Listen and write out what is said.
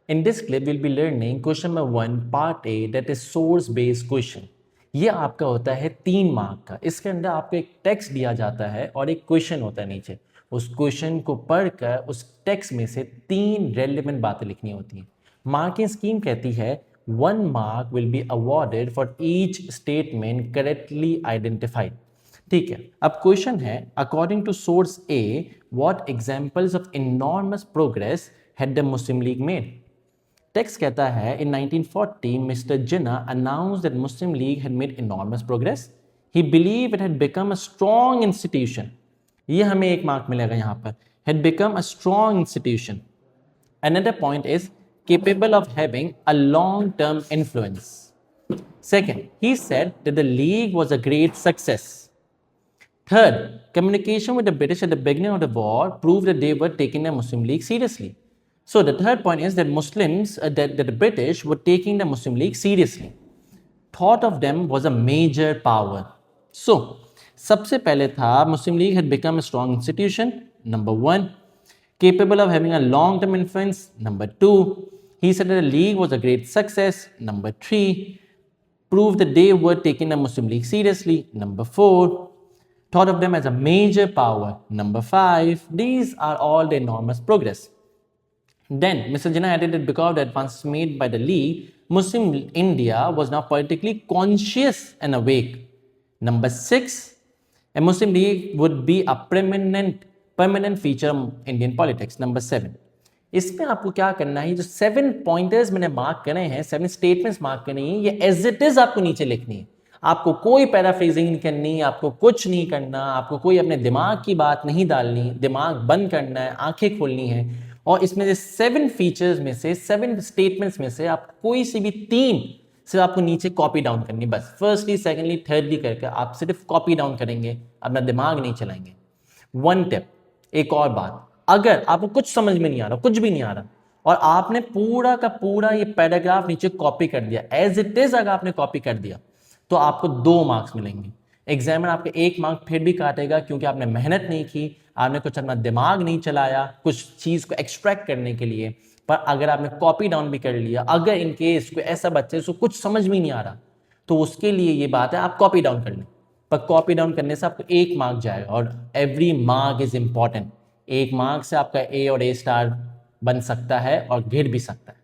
In this clip, we'll be learning question number 1, part A, that is source based question. ये आपका होता है 3 mark का. इसके अंदर आपको एक टेक्स्ट दिया जाता है और एक क्वेश्चन होता है नीचे. उस क्वेश्चन को पढ़कर उस टेक्स्ट में से 3 रेलिवेंट बातें लिखनी होती हैं. मार्किंग स्कीम कहती है 1 mark will be awarded for each statement correctly identified. ठीक है, अब क्वेश्चन है according to source A what examples of enormous progress had the Muslim League made. Text कहता है in 1940 Mr. Jinnah announced that Muslim League had made enormous progress. He believed it had become a strong institution. ये हमें 1 mark मिलेगा यहाँ पर. Had become a strong institution. Another point is capable of having a long-term influence. Second, he said that the League was a great success. Third, communication with the British at the beginning of the war proved that they were taking the Muslim League seriously. So the third point is that that the British were taking the Muslim League seriously. Thought of them was a major power. So, सबसे पहले था Muslim League had become a strong institution. Number 1, capable of having a long-term influence. Number 2, he said that the League was a great success. Number 3, proved that they were taking the Muslim League seriously. Number 4, thought of them as a major power. Number 5, these are all the enormous progress. Then, Mr. Jinnah added that because of the advances made by the League, Muslim India was now politically conscious and awake. Number 6, a Muslim League would be a permanent feature of Indian politics. Number 7. इसमें आपको क्या करना है, जो 7 pointers मैंने mark करे हैं, 7 statements mark करनी है, ये एज इट इज आपको नीचे लिखनी है. आपको कोई पैराफ्रेजिंग नहीं करनी, आपको कुछ नहीं करना, आपको कोई अपने दिमाग की बात नहीं डालनी, दिमाग बंद करना है, आंखें खोलनी है. और इसमें से 7 फीचर्स में से 7 स्टेटमेंट्स में से आप कोई सी भी 3 सिर्फ आपको नीचे कॉपी डाउन करनी, बस फर्स्टली सेकंडली थर्डली करके आप सिर्फ कॉपी डाउन करेंगे, अपना दिमाग नहीं चलाएंगे. 1 टिप, एक और बात, अगर आपको कुछ समझ में नहीं आ रहा, कुछ भी नहीं आ रहा, और आपने पूरा का पूरा ये पैराग्राफ नीचे कॉपी कर दिया, एज इट इज अगर आपने कॉपी कर दिया, तो आपको 2 मार्क्स मिलेंगे. एग्जामिनर आपके 1 मार्क फिर भी काटेगा क्योंकि आपने मेहनत नहीं की, आपने कुछ अपना दिमाग नहीं चलाया कुछ चीज़ को एक्सट्रैक्ट करने के लिए. पर अगर आपने कॉपी डाउन भी कर लिया, अगर इन केस कोई ऐसा बच्चे उसको कुछ समझ में नहीं आ रहा, तो उसके लिए ये बात है आप कॉपी डाउन कर लें. पर कॉपी डाउन करने से आपको 1 मार्क जाएगा और every mark is important. 1 mark से आपका ए और A स्टार बन सकता है और गिर भी सकता है.